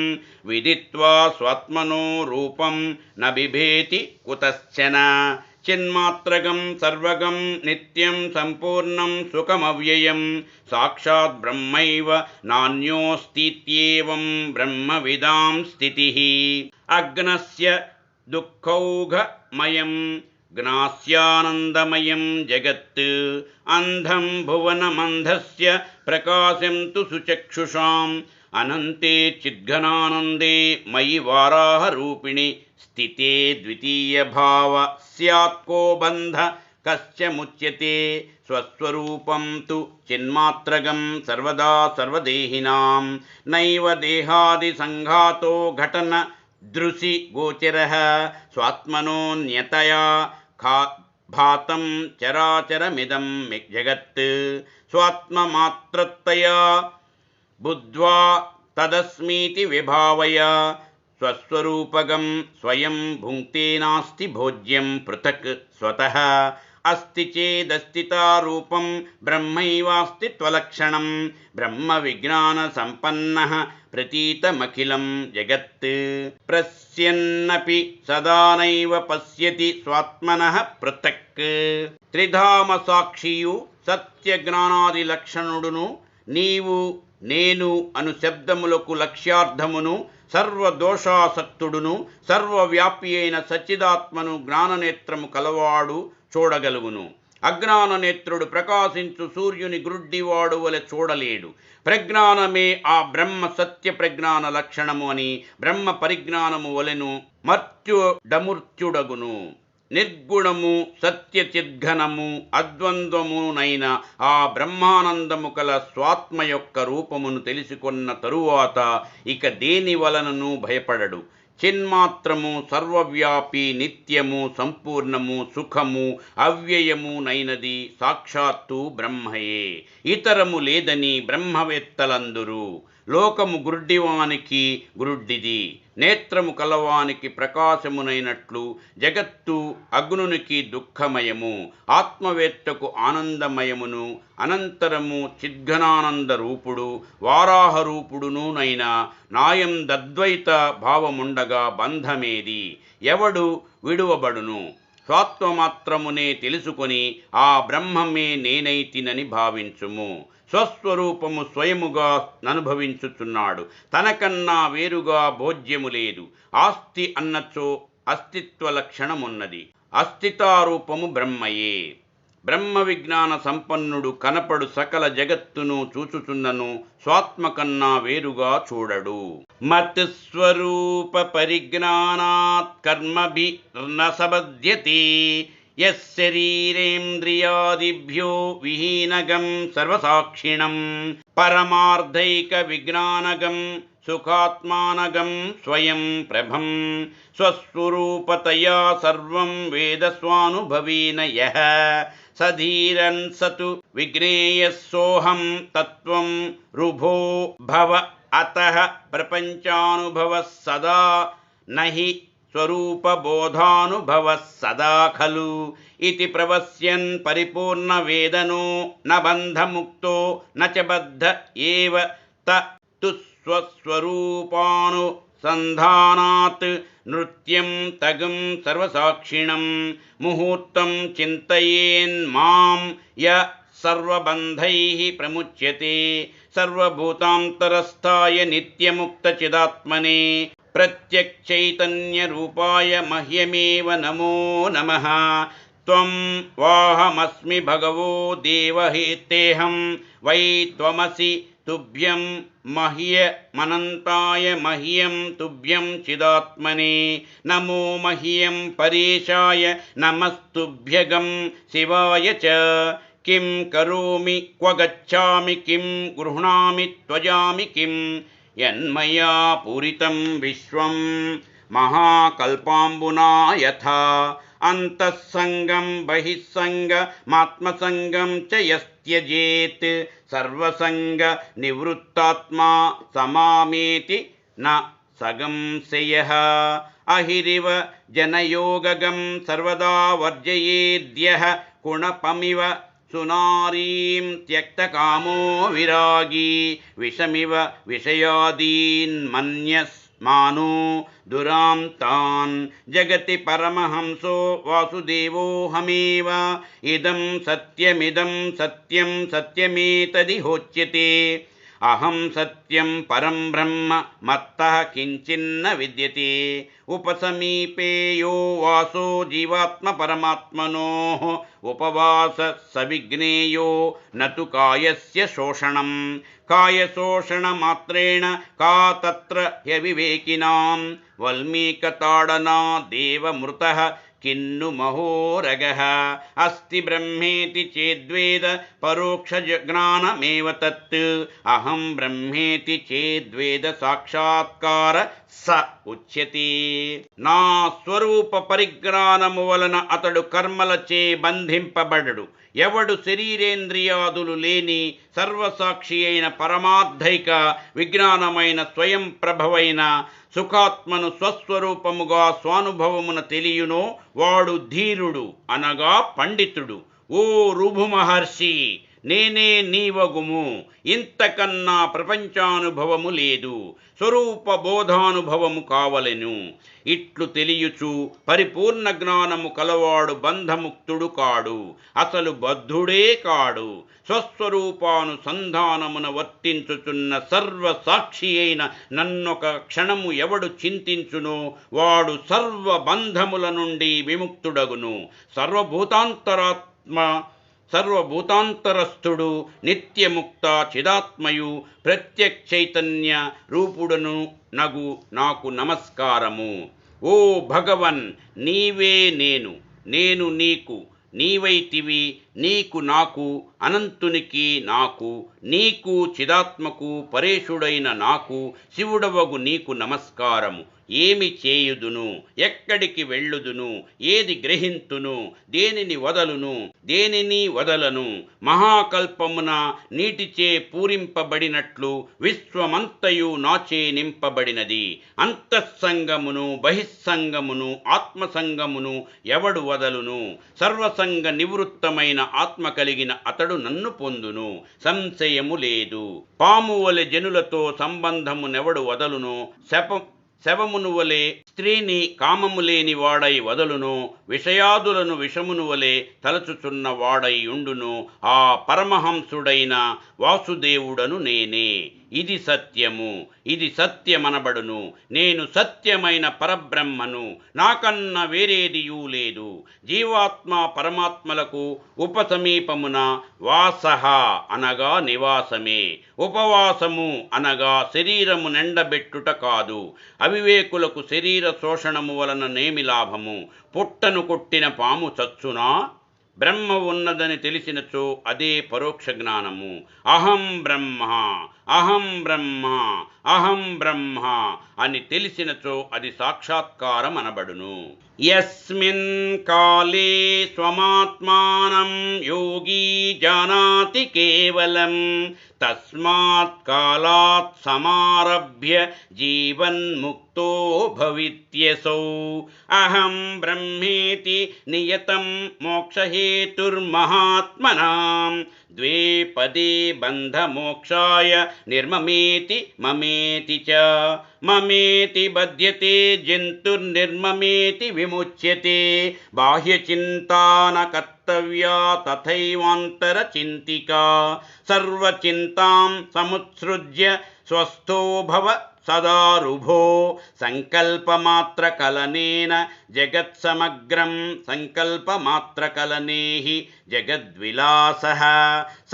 విదిత్వా స్వాత్మనో రూపం న బిభేతి కుతశ్చన చిన్మాత్రగం సర్వగం నిత్యం సంపూర్ణం సుఖమవ్యయం సాక్షాత్ బ్రహ్మైవ నాన్యోస్తిత్యేవం బ్రహ్మవిదాం స్థితిః అగ్నస్య దుఃఖౌఘమయం జ్ఞాస్యానందమయం జగత్ అంధం భువనమంధస్య ప్రకాశం తు సుచక్షుషాం అనంతే చిద్ఘనానందే మయి వారాహరూపిణి స్థితే ద్వితీయ భావ స్యాత్కో బంధ కశ్చ ముచ్యతే స్వస్వరూపం తు చిన్మాత్రగం సర్వదా సర్వదేహినాం నైవ దేహాది సంఘాతో ఘటన దృశి గోచరః స్వాత్మనోన్యతయా భాతం చరాచరమిదం జగత్ స్వాత్మమాత్రతయా బుద్ధ్వా తదస్మీతి విభావయ స్వస్వరూపగం స్వయం భుంక్తే నాస్తి భోజ్యం పృథక్ స్వతః అస్తి చేదస్తితారూపం బ్రహ్మైవాస్తిత్వలక్షణం బ్రహ్మ విజ్ఞాన సంపన్నః ప్రతీతమఖిలం జగత్ పశ్యన్నపి సదా నైవ పశ్యతి స్వాత్మనః పృథక్. త్రిధామ సాక్షియు సత్యజ్ఞానాది లక్షణుడును నీవు నేను అను శబ్దములకు లక్ష్యార్థమును సర్వదోషాసక్తుడును సర్వవ్యాపి అయిన సచ్చిదాత్మను జ్ఞాననేత్రము కలవాడు చూడగలుగును. అజ్ఞాననేత్రుడు ప్రకాశించు సూర్యుని గ్రుడ్డివాడు వలె చూడలేడు. ప్రజ్ఞానమే ఆ బ్రహ్మ సత్య ప్రజ్ఞాన లక్షణము అని బ్రహ్మ పరిజ్ఞానము వలెను మర్త్యుడమృత్యుడగును. నిర్గుణము సత్యచిద్ఘనము అద్వంద్వమునైన ఆ బ్రహ్మానందము కల స్వాత్మ యొక్క రూపమును తెలుసుకొన్న తరువాత ఇక దేని వలనను భయపడడు. చిన్మాత్రము సర్వవ్యాపి నిత్యము సంపూర్ణము సుఖము అవ్యయము నైనది సాక్షాత్తు బ్రహ్మయే, ఇతరము లేదని బ్రహ్మవేత్తలందురు. లోకము గుడ్డివానికి గురుడ్డిది, నేత్రము కలవానికి ప్రకాశమునైనట్లు జగత్తు అగ్నునికి దుఃఖమయము, ఆత్మవేత్తకు ఆనందమయమును అనంతరము చిద్ఘనానంద రూపుడు వారాహరూపుడును నైన నాయం దద్వైత భావముండగా బంధమేది, ఎవడు విడువబడును? స్వాత్వమాత్రమునే తెలుసుకొని ఆ బ్రహ్మమే నేనైతినని భావించుము. స్వస్వరూపము స్వయముగా అనుభవించుచున్నాడు, తనకన్నా వేరుగా భోజ్యము లేదు. ఆస్తి అన్నచో అస్తిత్వ లక్షణమున్నది, అస్థితారూపము బ్రహ్మయే. బ్రహ్మ విజ్ఞాన సంపన్నుడు కనపడు సకల జగత్తును చూచుచున్నను స్వాత్మ కన్నా వేరుగా చూడడు. మత్స్వరూప పరిజ్ఞానాత్ కర్మభి నసబధ్యతే యశరీరేంద్రియాదిభ్యో విహీనగం సర్వసాక్షిణం పరమార్థైక విజ్ఞానగం సుఖాత్మానగం స్వయం ప్రభం స్వస్వరూపతయా సర్వం వేదస్వానుభవేన యః సధీరన్ సతు విజ్ఞేయస్సోహం తత్వం రుభో భవ అతః ప్రపంచానుభవ సదా నహి స్వరూపబోధానుభవ సదా ఖలు ఇతి ప్రవస్యన్ పరిపూర్ణ వేదనో న బంధముక్తో న చ బద్ధ ఏవ తు స్వస్వరూపానుసంధానాత్ నృత్యం తగం సర్వసాక్షిణం ముహూర్తం చింతయేన్మాం య సర్వబంధైః ప్రముచ్యతే సర్వభూతాంతరస్థాయ నిత్యముక్తచిదాత్మనే ప్రత్యక్షైతన్యరూపాయ మహ్యమేవ నమో నమః. త్వం వాహమస్మి భగవో దేవహేత్తేహం వై త్వమసి తుభ్యం మహ్యమనంతాయ మహ్యం తుభ్యం చిదాత్మనే నమో మహ్యం పరేశాయ నమస్తుభ్యగం శివాయ చ. కిం కరోమి క్వ గచ్ఛామి కిం గృహ్ణామి త్వజామి కిం యన్మయా పూరితం విశ్వం మహాకల్పాంబునా యథా అంతఃసంగం బహిస్సంగమాత్మసంగం చ యస్త్యజేత్ సర్వసంగ నివృత్తాత్మా సమామేతి న సగంశయః. అహిరివ జనయోగగం సర్వదా వర్జయేద్యః కుణపమివ సునారీం త్యక్తకామో విరాగీ విషమివ విషయాదీన్ మన్యస్మానో దురాం తాన్ జగతి పరమహంసో వాసుదేవోహమేవ ఇదం సత్యమిదం సత్యం సత్యమేతదిహోచ్యతే. అహం సత్యం పరం బ్రహ్మ మత్తః కించిన్న విద్యతే. ఉపసమీపే యో వాసో జీవాత్మ పరమాత్మనోః ఉపవాస సవిజ్ఞేయో నతు కాయస్య శోషణం. కాయశోషణమాత్రేణ కా తత్ర హ్యవివేకినాం వల్మీకతాడనా దేవమృతః కిన్ను మహోరగః. అస్తి బ్రహ్మేతి చేద్వేద పరోక్షజ్ఞానమేవ తత్. అహం బ్రహ్మేతి చేద్వేద సాక్షాత్కార స ఉచ్యతే. నా స్వరూప పరిజ్ఞానము వలన అతడు కర్మలచే బంధింపబడడు. ఎవడు శరీరేంద్రియాదులు లేని సర్వసాక్షి అయిన పరమార్థైక విజ్ఞానమైన స్వయం ప్రభవైన సుఖాత్మను స్వస్వరూపముగా స్వానుభవమున తెలియునో వాడు ధీరుడు అనగా పండితుడు. ఓ రుభు మహర్షి, నేనే నీవగుము, ఇంతకన్నా ప్రపంచానుభవము లేదు, స్వరూప బోధానుభవము కావలెను. ఇట్లు తెలియుచు పరిపూర్ణ జ్ఞానము కలవాడు బంధముక్తుడు కాడు, అసలు బద్ధుడే కాడు. స్వస్వరూపానుసంధానమున వర్తించుచున్న సర్వసాక్షి అయిన నన్నొక క్షణము ఎవడు చింతించునో వాడు సర్వబంధముల నుండి విముక్తుడగును. సర్వభూతాంతరస్థుడు నిత్యముక్త చిదాత్మయు ప్రత్యక్షైతన్య రూపుడను నగు నాకు నమస్కారము. ఓ భగవన్, నీవే నేను, నేను నీకు, నీవైతివి నీకు నాకు, అనంతునికి నాకు, నీకు చిదాత్మకు పరేశుడైన నాకు, శివుడవగు నీకు నమస్కారము. ఏమి చేయుదును, ఎక్కడికి వెళ్ళుదును, ఏది గ్రహింతును, దేనిని వదలును, దేనిని వదలను. మహాకల్పమున నీటిచే పూరింపబడినట్లు విశ్వమంతయు నాచే నింపబడినది. అంతఃసంగమును బహిస్సంగమును ఆత్మసంగమును ఎవడు వదలును? సర్వసంగ నివృత్తమైన ఆత్మ కలిగిన అతడు నన్ను పొందును, సంశయము లేదు. పాము వలె జనులతో సంబంధమునెవడు వదలును? శవమును వలె స్త్రీని కామము లేని వాడై వదలును. విషయాదులను విషమును వలె తలచుచున్న వాడై ఉండును. ఆ పరమహంసుడైన వాసుదేవుడను నేనే. ఇది సత్యము, ఇది సత్యమనబడును. నేను సత్యమైన పరబ్రహ్మను, నాకన్నా వేరేదియూ లేదు. జీవాత్మ పరమాత్మలకు ఉపసమీపమున వాసః అనగా నివాసమే. ఉపవాసము అనగా శరీరము నిండబెట్టుట కాదు. అవివేకులకు శరీర శోషణము వలన నేమి లాభము? పుట్టను కొట్టిన పాము చచ్చునా? బ్రహ్మ ఉన్నదని తెలిసినచో అదే పరోక్ష జ్ఞానము. అహం బ్రహ్మ, అహం బ్రహ్మ, అహం బ్రహ్మ అని తెలిసినచో అది సాక్షాత్కారం అనబడును. యస్మిన్ కాలే స్వమాత్మానం యోగి జానాతి కేవలం, తస్మాత్ కాలాత్ సమారభ్య జీవన్ముక్తో భవిత్యసౌ. అహం బ్రహ్మేతి నియతం మోక్షహేతుర్మహాత్మనాం, ద్వే పదే బంధమోక్షాయ నిర్మమేతి మమేతి చ. మమేతి బధ్యతే జంతుర్నిర్మమేతి విముచ్యతే. బాహ్యచింతా న కర్తవ్యా తథైవాంతర చింతికా. సర్వచింతాం సముత్సృజ్య స్వస్థో భవ సదారుభో. సంకల్పమాత్రకలనేన జగత్సమగ్రం, సంకల్పమాత్రకలనే హి జగద్విలాసః.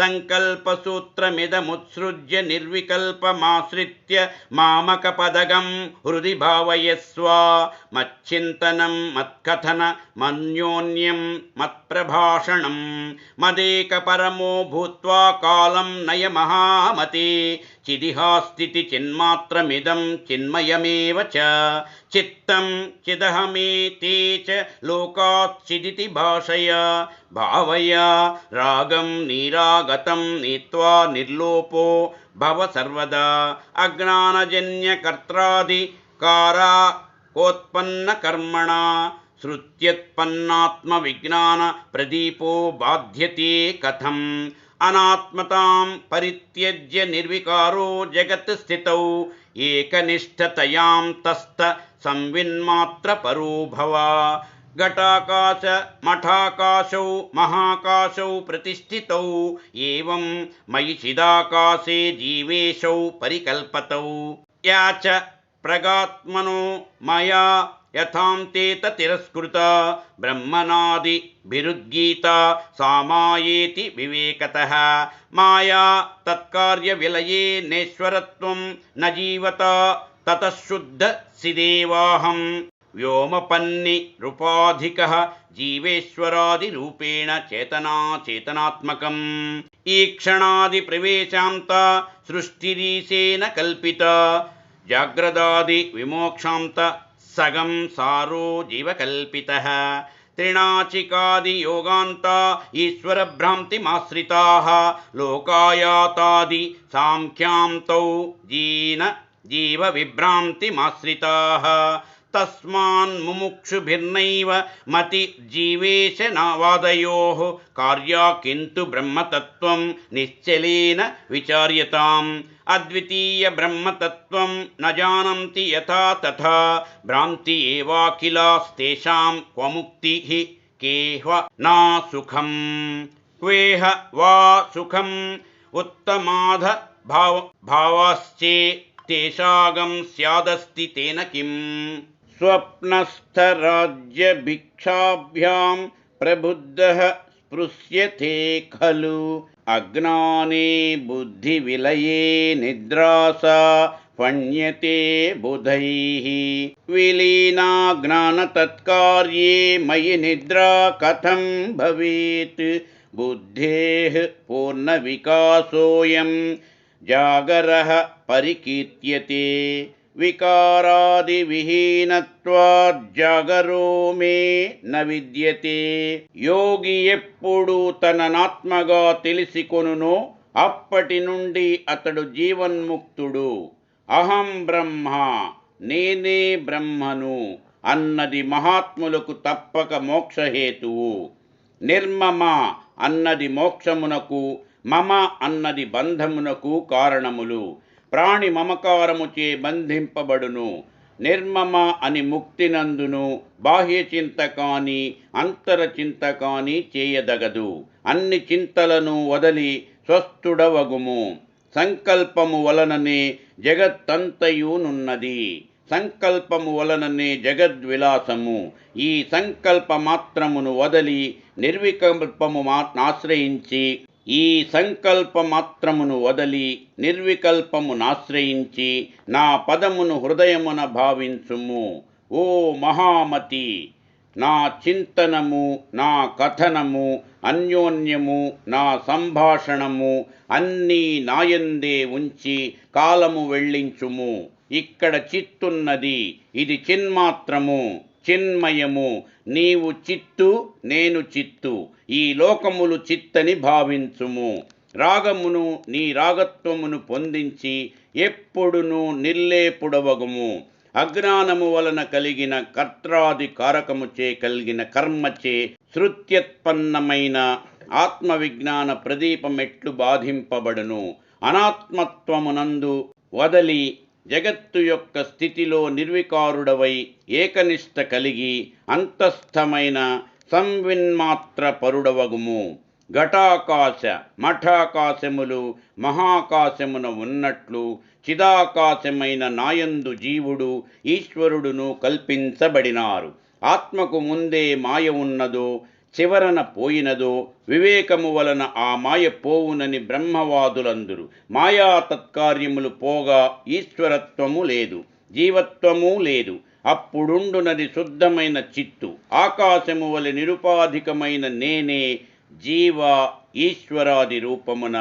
సంకల్పసూత్రమిదముత్సృజ్య నిర్వికల్పమాశ్రిత్య మామకపదగం హృది భావయస్వ. మచ్చింతనం మత్కథన మన్యోన్యం మత్ప్రభాషణం. మదేకపరమో భూత్వా కాలం నయ మహామతే. చిదిహాస్థితి చిన్మాత్రమిదం చిన్మయమేవ చ. చిత్తం చిదహమేతే చ లోకాత్ చిదితి భాషయ. భావయ రాగం నీరాగతం నీత్వా నిర్లోపో భవ సర్వదా. అజ్ఞానజన్యకర్త్రాది కారకోత్పన్న కర్మణ శృత్యుత్పన్నాత్మ విజ్ఞాన ప్రదీపో బాధ్యతే కథం. అనాత్మతాం పరిత్యజ్య నిర్వికారో జగత్ స్థితౌ ఏకనిష్ఠతయాం తస్థ సంవిన్మాత్ర పరో భవ. ఘటాకాశ మఠాకాశౌ మహాకాశౌ ప్రతిష్ఠితౌ ఏవం మయి చిదాకాశే జీవేశౌ పరికల్పతౌ. యాచ ప్రగాత్మనో మయా యథాంతేత తిరస్కృత. బ్రహ్మనాది బిరుద్గీత సామాయేతి వివేకతః. మాయా తత్కార్య విలయే నేశ్వరత్వం న జీవత తతః శుద్ధ సిదేవాహం. వ్యోమపన్ని రూపాధికః జీవేశ్వరాది రూపేణ చేతనా చేతనాత్మకం. ఈక్షణాది ప్రవేశాంత సృష్టిరీశేన కల్పిత. జాగ్రదాది విమోక్షాంత సగం సారో జీవకల్పితః. త్రినాచికాది యోగాంతా ఈశ్వరభ్రాంతిమాశ్రితాః లోకాయాతాది సాంఖ్యాంతౌ జీవ విభ్రాంతిమాశ్రితాః తస్మాన్ముముక్షుభిర్నైవ మతి జీవేశనావాదయోః కార్యా కింతు బ్రహ్మతత్వం నిశ్చలేన విచార్యతాం అద్వితీయ బ్రహ్మతత్వం న జానంతి యథా తథా భ్రాంతి ఏవాఖిలాస్తేషాం క్వముక్తిః కేహ నా సుఖం క్వేహ వా సుఖం ఉత్తమాధ భావాశ్చే తేషాగం స్యాదస్తి తేన కిం స్వప్నస్థరాజ్యభిక్షాభ్యాం ప్రబుద్ధః స్పృశ్యతే ఖలు అజ్ఞానే బుద్ధివిలయే నిద్రాసా ఫణ్యతే బుధైః విలీనా జ్ఞానతత్కార్యే మయి నిద్రా కథం భవేత్ బుద్ధేః పూర్ణవికాసోయం జాగరః పరికీర్త్యతే వికారాదివిహీనత్వాజ్జాగరో మే న విద్యతే యోగి ఎప్పుడు తననాత్మగా తెలిసికొనునో అప్పటి నుండి అతడు జీవన్ముక్తుడు. అహం బ్రహ్మ, నేనే బ్రహ్మను అన్నది మహాత్ములకు తప్పక మోక్షహేతువు. నిర్మమ అన్నది మోక్షమునకు, మమ అన్నది బంధమునకు కారణములు. ప్రాణి మమకారముచే బంధింపబడును. నిర్మమ అని ముక్తినందును బాహ్య చింత కాని అంతర చింత కాని చేయదగదు. అన్ని చింతలను వదలి స్వస్థుడవగుము. సంకల్పము వలననే జగత్తంతయునున్నది. సంకల్పము వలననే జగద్విలాసము. ఈ సంకల్ప మాత్రమును వదలి నిర్వికల్పము నాశ్రయించి నిర్వికల్పమునాశ్రయించి నా పదమును హృదయమున భావించుము. ఓ మహామతి, నా చింతనము, నా కథనము, అన్యోన్యము, నా సంభాషణము అన్నీ నాయందే ఉంచి కాలము వెళ్ళించుము. ఇక్కడ చిత్తున్నది, ఇది చిన్మాత్రము, చిన్మయము. నీవు చిత్తు, నేను చిత్తు. ఈ లోకములు చిత్తని భావించుము. రాగమును నీ రాగత్వమును పొందించి ఎప్పుడును నిర్లేపుడవగుము. అజ్ఞానము వలన కలిగిన కర్త్రాది కారకముచే కలిగిన కర్మచే శృత్యుత్పన్నమైన ఆత్మవిజ్ఞాన ప్రదీపమెట్లు బాధింపబడును. అనాత్మత్వమునందు వదలి జగత్తు యొక్క స్థితిలో నిర్వికారుడవై ఏకనిష్ట కలిగి అంతస్థమైన సంవిన్మాత్ర పరుడవగుము. ఘటాకాశ మఠాకాశములు మహాకాశమున ఉన్నట్లు చిదాకాశమైన నాయందు జీవుడు ఈశ్వరుడును కల్పించబడినారు. ఆత్మకు ముందే మాయ ఉన్నదో చివరన పోయినదో వివేకము వలన ఆ మాయ పోవునని బ్రహ్మవాదులందురు. మాయా తత్కార్యములు పోగా ఈశ్వరత్వము లేదు, జీవత్వము లేదు. అప్పుడుండునది శుద్ధమైన చిత్తు. ఆకాశము వలె నిరుపాధికమైన నేనే జీవ ఈశ్వరాది రూపమున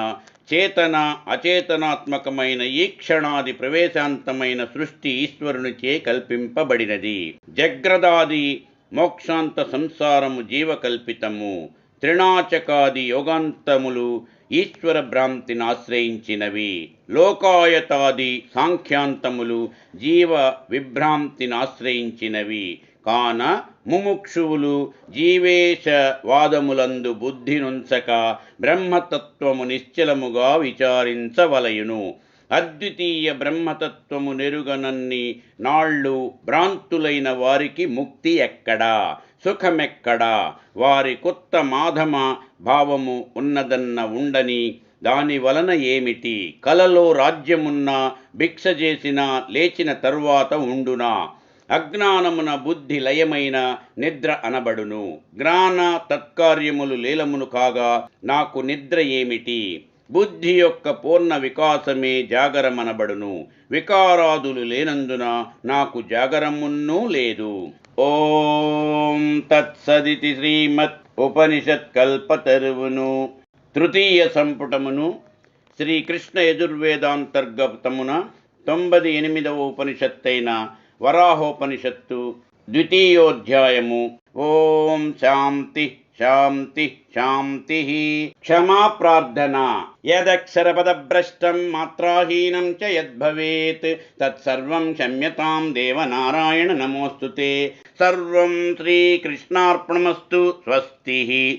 చేతన అచేతనాత్మకమైన ఈ క్షణాది ప్రవేశాంతమైన సృష్టి ఈశ్వరునిచే కల్పింపబడినది. జగ్రదాది మోక్షాంత సంసారము జీవకల్పితము. త్రినాచకాది యోగాంతములు ఈశ్వర భ్రాంతిని ఆశ్రయించినవి. లోకాయతాది సాంఖ్యాంతములు జీవ విభ్రాంతిని ఆశ్రయించినవి. కాన ముముక్షువులు జీవేశవాదములందు బుద్ధి నుంచక బ్రహ్మతత్వము నిశ్చలముగా విచారించవలయును. అద్వితీయ బ్రహ్మతత్వము నెరుగనన్ని నాళ్ళు భ్రాంతులైన వారికి ముక్తి ఎక్కడా, సుఖమెక్కడా? వారి కొత్త మాధమ భావము ఉన్నదన్న ఉండని దాని వలన ఏమిటి? కలలో రాజ్యమున్నా భిక్ష చేసిన లేచిన తరువాత ఉండునా? అజ్ఞానమున బుద్ధి లయమైన నిద్ర అనబడును. జ్ఞాన తత్కార్యములు లీలమును కాగా నాకు నిద్ర ఏమిటి? బుద్ధి యొక్క పూర్ణ వికాసమే జాగరమనబడును. వికారాదులు లేనందున నాకు జాగరమున్నూ లేదు. ఓం తత్సదితి శ్రీమత్ ఉపనిషత్ కల్పతరువును తృతీయ సంపుటమును శ్రీకృష్ణ యజుర్వేదాంతర్గతమున 98వ ఉపనిషత్తైన వరాహోపనిషత్తు ద్వితీయోధ్యాయము ఓం శాంతి శాంతి శాంతి. క్షమా ప్రార్థన. యదక్షరపదభ్రష్టం మాత్రాహీనం చ యద్భవేత్ తత్సర్వం క్షమ్యతాం దేవనారాయణ నమోస్తుతే. సర్వం శ్రీకృష్ణార్పణమస్తు. స్వస్తి.